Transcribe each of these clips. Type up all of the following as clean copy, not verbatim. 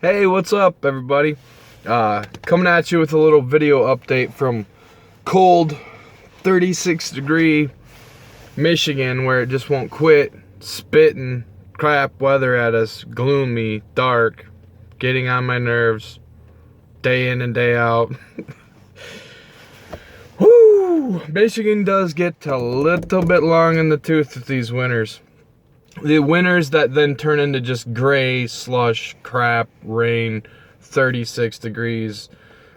Hey, what's up, everybody? Coming at you with a little video update from cold 36-degree Michigan, where it just won't quit spitting crap weather at us, gloomy, dark, getting on my nerves day in and day out. Whoo! Michigan does get a little bit long in the tooth with these winters. The winters that then turn into just gray, slush, crap, rain, 36 degrees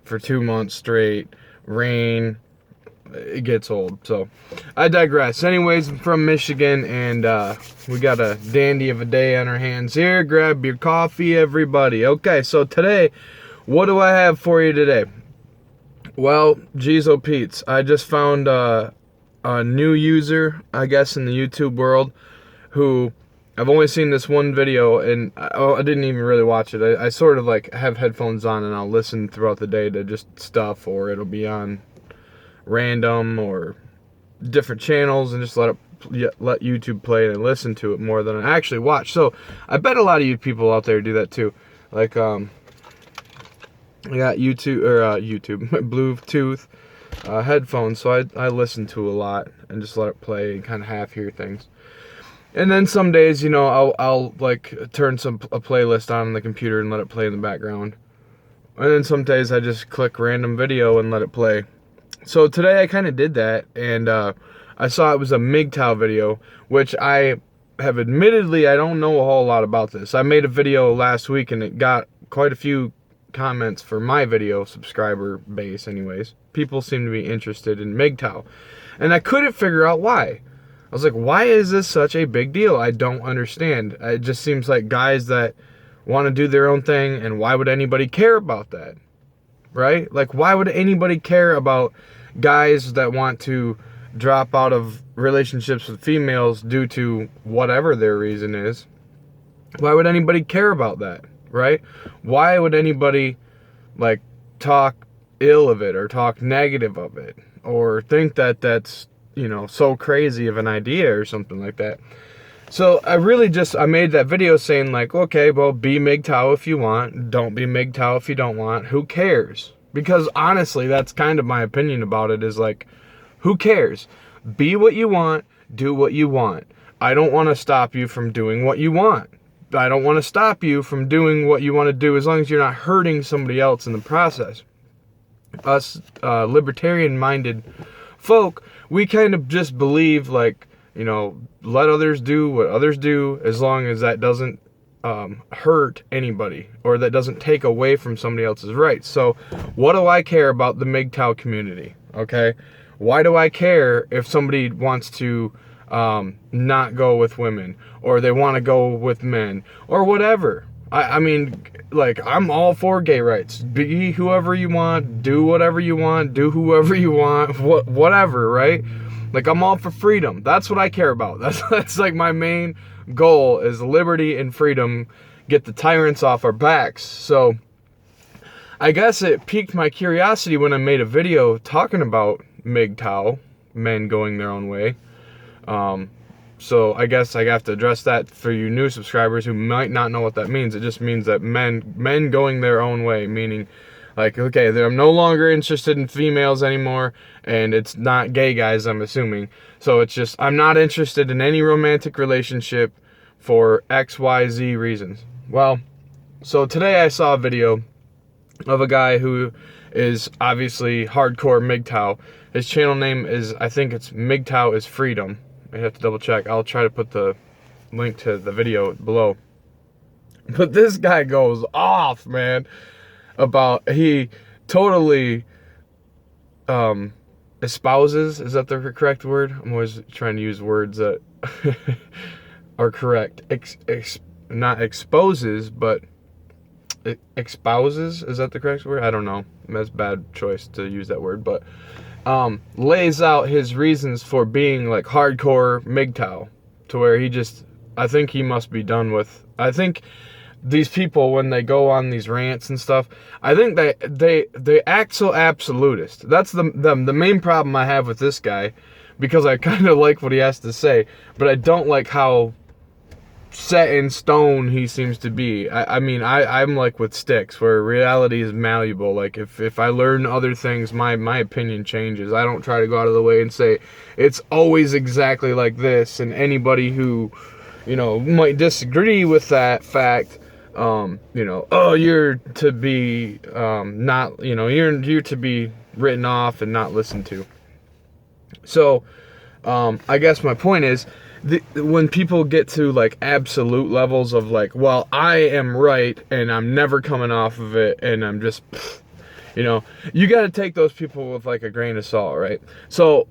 for 2 months straight, rain, it gets old. So, I digress. Anyways, I'm from Michigan, and we got a dandy of a day on our hands here. Grab your coffee, everybody. Okay, so today, what do I have for you today? Well, geez, oh Pete's, I just found a new user, I guess, in the YouTube world, who I've only seen this one video, and I didn't even really watch it. I sort of like have headphones on and I'll listen throughout the day to just stuff, or it'll be on random or different channels and just let YouTube play and listen to it more than I actually watch. So I bet a lot of you people out there do that too. Like I got YouTube Bluetooth headphones, so I listen to a lot and just let it play and kind of half hear things. And then some days, you know, I'll like turn a playlist on the computer and let it play in the background. And then some days I just click random video and let it play. So today I kind of did that, and I saw it was a MGTOW video, which I have admittedly, I don't know a whole lot about this. I made a video last week and it got quite a few comments for my video, subscriber base anyways. People seem to be interested in MGTOW. And I couldn't figure out why. I was like, why is this such a big deal? I don't understand. It just seems like guys that want to do their own thing, and why would anybody care about that? Right? Like, why would anybody care about guys that want to drop out of relationships with females due to whatever their reason is? Why would anybody care about that? Right? Why would anybody, like, talk ill of it or talk negative of it or think that that's, you know, so crazy of an idea or something like that? So I made that video saying, like, okay, well, be MGTOW if you want, don't be MGTOW if you don't want, who cares? Because honestly, that's kind of my opinion about it, is like, who cares? Be what you want, do what you want. I don't want to stop you from doing what you want. I don't want to stop you from doing what you want to do, as long as you're not hurting somebody else in the process. Us libertarian-minded folk, we kind of just believe, like, you know, let others do what others do, as long as that doesn't hurt anybody, or that doesn't take away from somebody else's rights. So what do I care about the MGTOW community? Okay, why do I care if somebody wants to not go with women, or they want to go with men, or whatever? I mean, like, I'm all for gay rights. Be whoever you want, do whatever you want, do whoever you want, whatever, right? Like, I'm all for freedom. That's what I care about. That's like my main goal, is liberty and freedom, get the tyrants off our backs. So I guess it piqued my curiosity when I made a video talking about MGTOW, men going their own way. So I guess I have to address that for you new subscribers who might not know what that means. It just means that men going their own way, meaning, like, okay, I'm no longer interested in females anymore, and it's not gay guys, I'm assuming. So it's just, I'm not interested in any romantic relationship for XYZ reasons. Well, so today I saw a video of a guy who is obviously hardcore MGTOW. His channel name is, I think it's MGTOW is Freedom. I have to double check. I'll try to put the link to the video below. But this guy goes off, man, about, he totally espouses, is that the correct word? I'm always trying to use words that are correct. Not exposes, but espouses, is that the correct word? I don't know. That's a bad choice to use that word, but lays out his reasons for being, like, hardcore MGTOW, to where he just, I think he must be done with, I think these people, when they go on these rants and stuff, I think they act so absolutist. That's the main problem I have with this guy, because I kind of like what he has to say, but I don't like how set in stone he seems to be. I mean, I'm like with Styx, where reality is malleable. Like, if I learn other things, my opinion changes. I don't try to go out of the way and say it's always exactly like this, and anybody who, you know, might disagree with that fact, you know, oh, you're to be not, you know, you're to be written off and not listened to. So I guess my point is, when people get to like absolute levels of like, well, I am right and I'm never coming off of it, and I'm just, you know, you got to take those people with like a grain of salt, right? So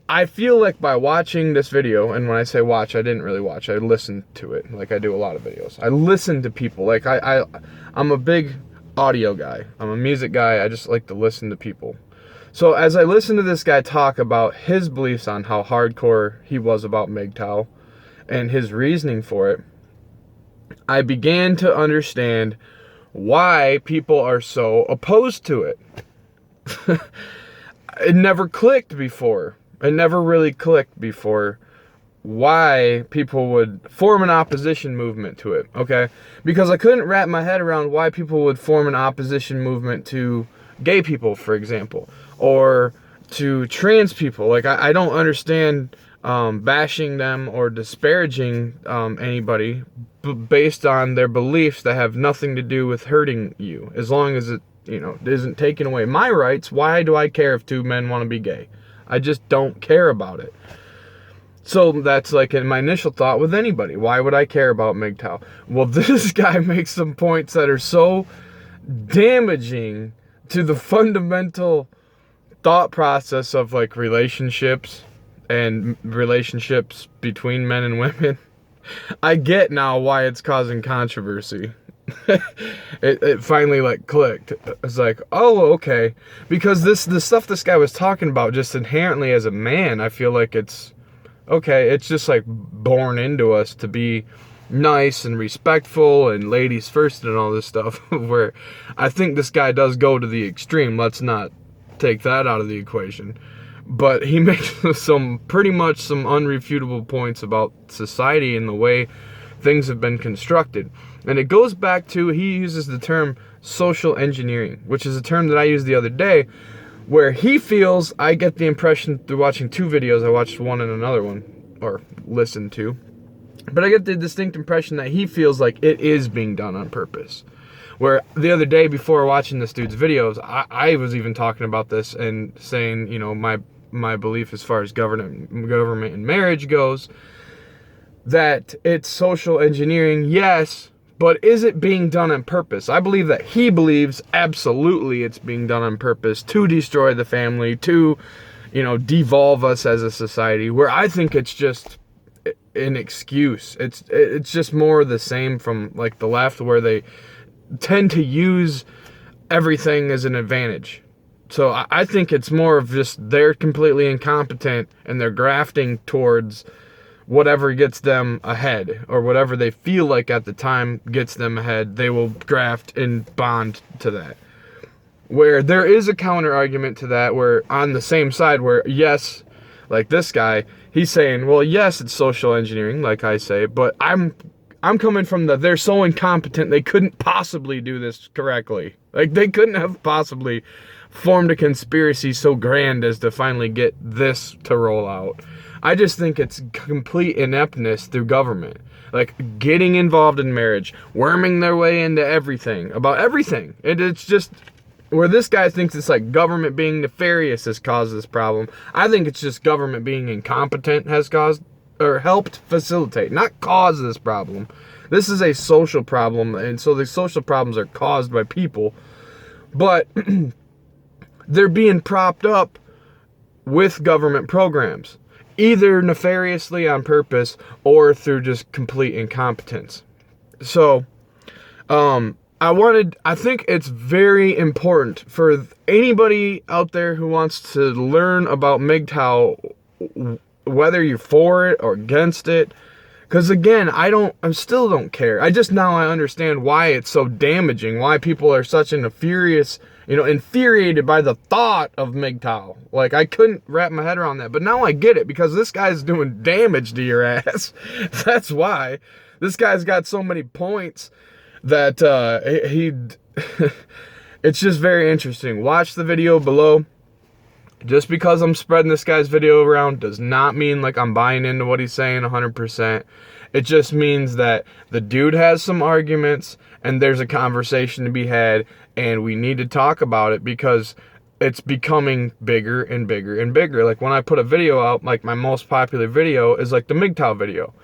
I feel like by watching this video, and when I say watch, I didn't really watch, I listened to it, like I do a lot of videos. I listen to people, like I'm a big audio guy, I'm a music guy, I just like to listen to people. So as I listened to this guy talk about his beliefs on how hardcore he was about MGTOW and his reasoning for it, I began to understand why people are so opposed to it. It never clicked before. It never really clicked before why people would form an opposition movement to it, okay? Because I couldn't wrap my head around why people would form an opposition movement to gay people, for example, or to trans people. Like, I don't understand bashing them or disparaging anybody based on their beliefs that have nothing to do with hurting you. As long as it, you know, isn't taking away my rights, why do I care if two men want to be gay? I just don't care about it. So that's like my initial thought with anybody. Why would I care about MGTOW? Well, this guy makes some points that are so damaging to the fundamental thought process of like relationships and relationships between men and women. I get now why it's causing controversy. it finally like clicked. It's like, oh, okay, because the stuff this guy was talking about, just inherently as a man, I feel like it's okay, it's just like born into us to be nice and respectful and ladies first and all this stuff. Where I think this guy does go to the extreme. Let's not take that out of the equation, but he makes some pretty much some unrefutable points about society and the way things have been constructed. And it goes back to, he uses the term social engineering, which is a term that I used the other day, where he feels, I get the impression through watching two videos, I watched one and another one, or listened to, but I get the distinct impression that he feels like it is being done on purpose. Where the other day, before watching this dude's videos, I was even talking about this and saying, you know, my belief as far as government and marriage goes, that it's social engineering, yes, but is it being done on purpose? I believe that he believes absolutely it's being done on purpose to destroy the family, to, you know, devolve us as a society, where I think it's just an excuse. It's just more the same from like the left, where they tend to use everything as an advantage. So I think it's more of just they're completely incompetent and they're grafting towards whatever gets them ahead, or whatever they feel like at the time gets them ahead, they will graft and bond to that. Where there is a counter argument to that, where on the same side, where yes, like this guy, he's saying, well, yes, it's social engineering, like I say, but I'm coming from they're so incompetent they couldn't possibly do this correctly. Like, they couldn't have possibly formed a conspiracy so grand as to finally get this to roll out. I just think it's complete ineptness through government. Like, getting involved in marriage, worming their way into everything, about everything. It's just, where this guy thinks it's like government being nefarious has caused this problem. I think it's just government being incompetent has caused, or helped facilitate, not cause this problem. This is a social problem, and so the social problems are caused by people, but they're being propped up with government programs, either nefariously on purpose or through just complete incompetence. So, I think it's very important for anybody out there who wants to learn about MGTOW, whether you're for it or against it, because again, I still don't care. I understand why it's so damaging, why people are such in a furious infuriated by the thought of MGTOW. Like, I couldn't wrap my head around that. But now I get it, because this guy's doing damage to your ass. That's why. This guy's got so many points that it's just very interesting. Watch the video below. Just because I'm spreading this guy's video around does not mean like I'm buying into what he's saying 100%. It just means that the dude has some arguments and there's a conversation to be had, and we need to talk about it because it's becoming bigger and bigger and bigger. Like when I put a video out, like my most popular video is like the MGTOW video.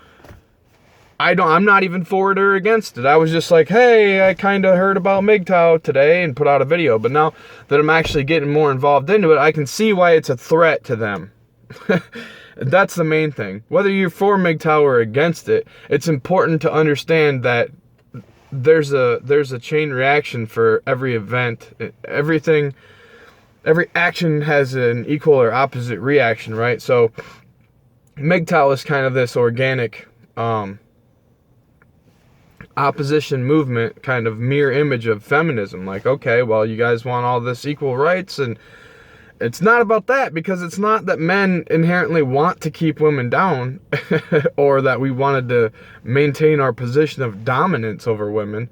I'm not even for it or against it. I was just like, hey, I kind of heard about MGTOW today and put out a video. But now that I'm actually getting more involved into it, I can see why it's a threat to them. That's the main thing. Whether you're for MGTOW or against it, it's important to understand that there's a chain reaction for every event. Every action has an equal or opposite reaction, right? So MGTOW is kind of this organic opposition movement, kind of mirror image of feminism. Like, okay, well, you guys want all this equal rights, and it's not about that, because it's not that men inherently want to keep women down or that we wanted to maintain our position of dominance over women.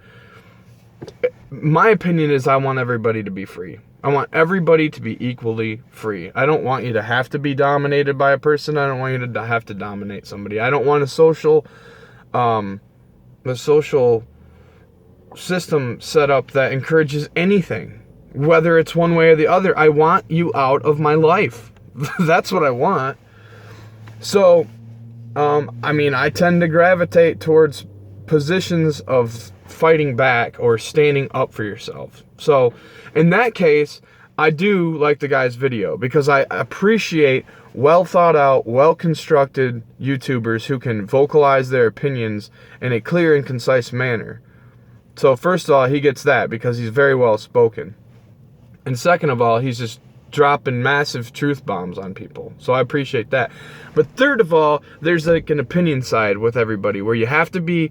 My opinion is I want everybody to be free. I want everybody to be equally free. I don't want you to have to be dominated by a person. I don't want you to have to dominate somebody. I don't want a social system set up that encourages anything, whether it's one way or the other. I want you out of my life. That's what I want. So, I tend to gravitate towards positions of fighting back or standing up for yourself. So, in that case, I do like the guy's video, because I appreciate well thought out, well constructed YouTubers who can vocalize their opinions in a clear and concise manner. So first of all, he gets that because he's very well spoken. And second of all, he's just dropping massive truth bombs on people. So I appreciate that. But third of all, there's like an opinion side with everybody where you have to be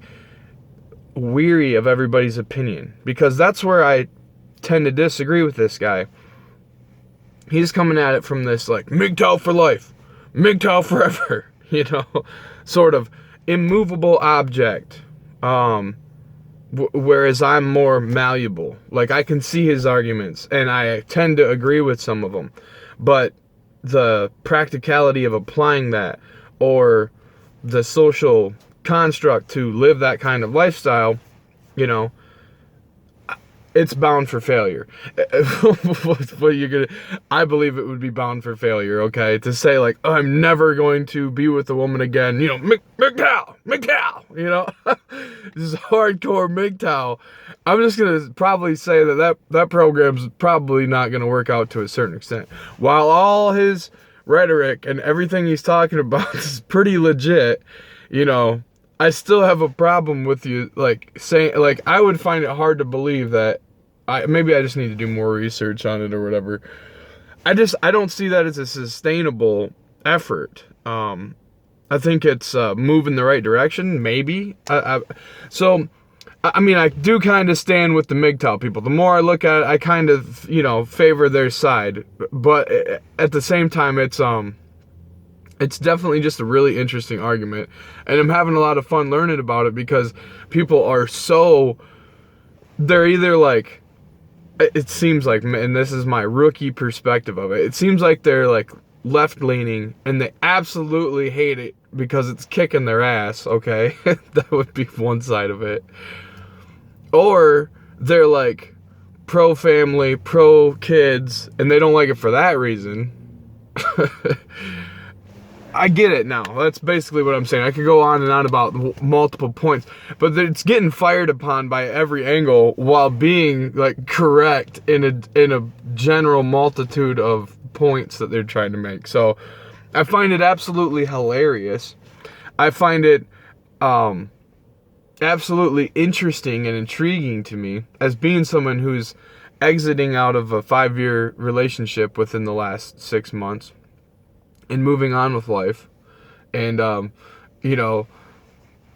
weary of everybody's opinion, because that's where I tend to disagree with this guy. He's coming at it from this like MGTOW for life, MGTOW forever, sort of immovable object. Whereas I'm more malleable. Like, I can see his arguments and I tend to agree with some of them, but the practicality of applying that, or the social construct to live that kind of lifestyle, it's bound for failure. I believe it would be bound for failure, okay? To say, like, oh, I'm never going to be with a woman again, MGTOW, this is hardcore MGTOW. I'm just going to probably say that program's probably not going to work out to a certain extent. While all his rhetoric and everything he's talking about is pretty legit, I still have a problem with you, like, saying, like, I would find it hard to believe that, maybe I just need to do more research on it or whatever. I don't see that as a sustainable effort. I think it's a move in the right direction, maybe. I do kind of stand with the MGTOW people. The more I look at it, I kind of, favor their side. But at the same time, it's definitely just a really interesting argument. And I'm having a lot of fun learning about it, because people are they're either like, it seems like, and this is my rookie perspective of it, it seems like they're like left-leaning and they absolutely hate it because it's kicking their ass, okay? That would be one side of it. Or they're like pro-family, pro-kids, and they don't like it for that reason. I get it now. That's basically what I'm saying. I could go on and on about multiple points, but it's getting fired upon by every angle while being like correct in a general multitude of points that they're trying to make. So I find it absolutely hilarious. I find it absolutely interesting and intriguing to me as being someone who's exiting out of a 5-year relationship within the last 6 months and moving on with life. And,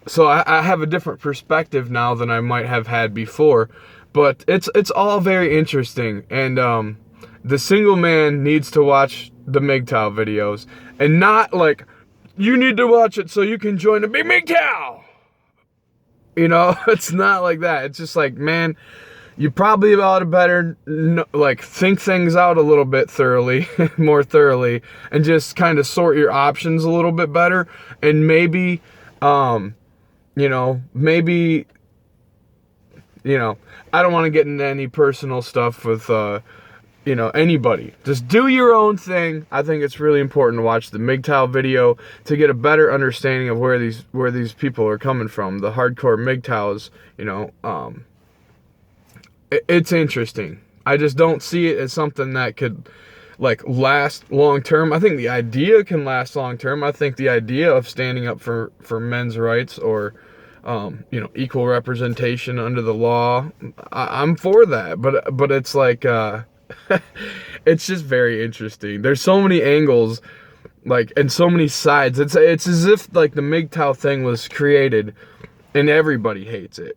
so I have a different perspective now than I might have had before. But it's all very interesting, and the single man needs to watch the MGTOW videos, and not like, you need to watch it so you can join the big MGTOW. You know, it's not like that. It's just like, man, you probably ought to better like think things out a little bit thoroughly, more thoroughly, and just kind of sort your options a little bit better, and maybe, you know, maybe, you know, I don't want to get into any personal stuff with, you know, anybody. Just do your own thing. I think it's really important to watch the MGTOW video to get a better understanding of where these people are coming from. The hardcore MGTOWs, you know, it's interesting. I just don't see it as something that could like last long term. I think the idea can last long term. I think the idea of standing up for men's rights, or you know, equal representation under the law, I'm for that. But it's like, it's just very interesting. There's so many angles, like, and so many sides. It's as if like the MGTOW thing was created and everybody hates it,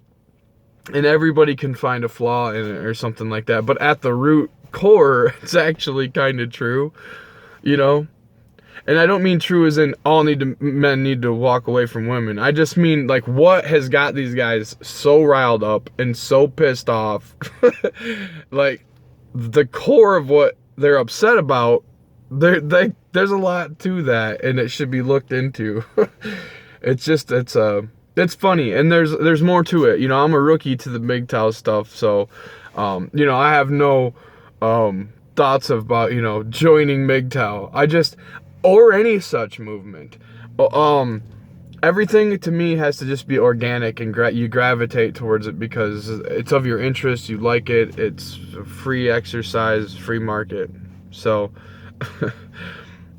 and everybody can find a flaw in it or something like that. But at the root core, it's actually kind of true, you know. And I don't mean true as in men need to walk away from women. I just mean like, what has got these guys so riled up and so pissed off? Like, the core of what they're upset about, there's a lot to that, and it should be looked into. It's funny, and there's more to it. You know, I'm a rookie to the MGTOW stuff, so you know, I have no thoughts about, you know, joining MGTOW. Or any such movement. Everything to me has to just be organic, and you gravitate towards it because it's of your interest, you like it, it's a free exercise, free market. So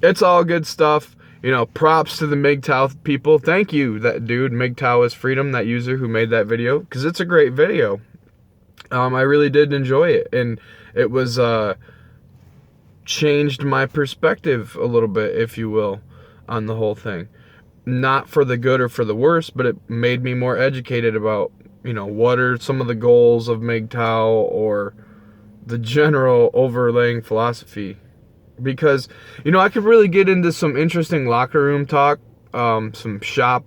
it's all good stuff. You know, props to the MGTOW people. Thank you, that dude, MGTOW is Freedom, that user who made that video, because it's a great video. I really did enjoy it, and it was changed my perspective a little bit, if you will, on the whole thing. Not for the good or for the worse, but it made me more educated about, you know, what are some of the goals of MGTOW, or the general overlaying philosophy. Because, you know, I could really get into some interesting locker room talk, some shop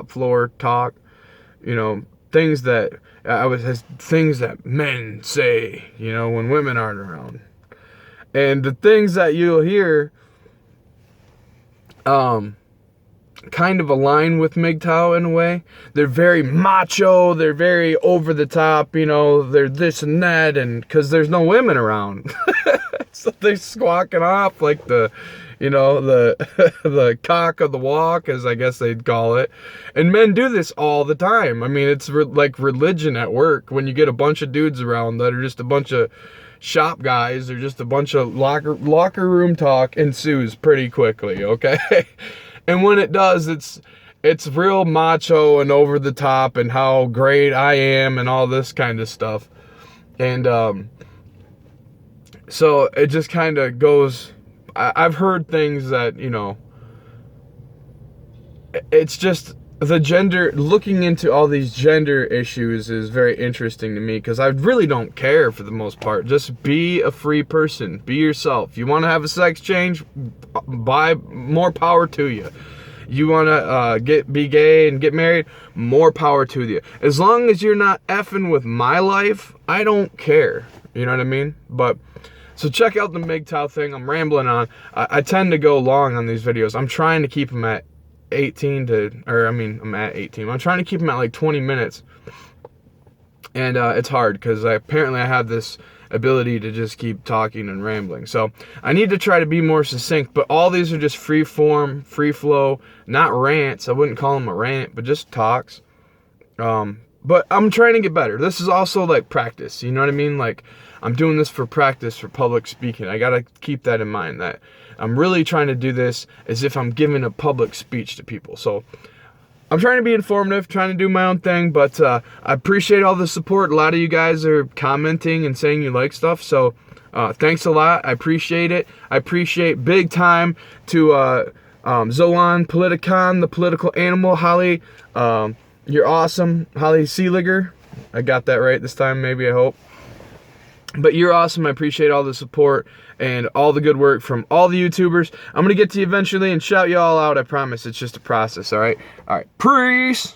floor talk, you know, things that things that men say, you know, when women aren't around. And the things that you'll hear kind of align with MGTOW in a way. They're very macho, they're very over the top, you know, they're this and that, and because there's no women around. So they're squawking off like the, you know, the cock of the walk, as I guess they'd call it. And men do this all the time. I mean, it's like religion at work when you get a bunch of dudes around that are just a bunch of shop guys, or just a bunch of locker room talk ensues pretty quickly, okay? And when it does, it's real macho and over the top, and how great I am and all this kind of stuff. And so it just kind of goes, I've heard things that, you know, it's just the gender, looking into all these gender issues is very interesting to me, because I really don't care for the most part. Just be a free person, be yourself. You want to have a sex change, by more power to you. You want to be gay and get married, more power to you. As long as you're not effing with my life, I don't care. You know what I mean? But so check out the MGTOW thing. I'm rambling on. I tend to go long on these videos. I'm trying to keep them at 18 to, or I mean, I'm at 18. I'm trying to keep them at like 20 minutes. And it's hard, because apparently I have this ability to just keep talking and rambling. So I need to try to be more succinct, but all these are just free form, free flow, not rants. I wouldn't call them a rant, but just talks. But I'm trying to get better. This is also like practice, you know what I mean? Like, I'm doing this for practice, for public speaking. I gotta keep that in mind, that I'm really trying to do this as if I'm giving a public speech to people. So I'm trying to be informative, trying to do my own thing, but I appreciate all the support. A lot of you guys are commenting and saying you like stuff, so thanks a lot. I appreciate it. I appreciate big time to Zoan Politicon, the political animal, Holly. You're awesome, Holly Seeliger. I got that right this time, maybe, I hope. But you're awesome. I appreciate all the support and all the good work from all the YouTubers. I'm going to get to you eventually and shout you all out. I promise. It's just a process, all right? All right. Peace.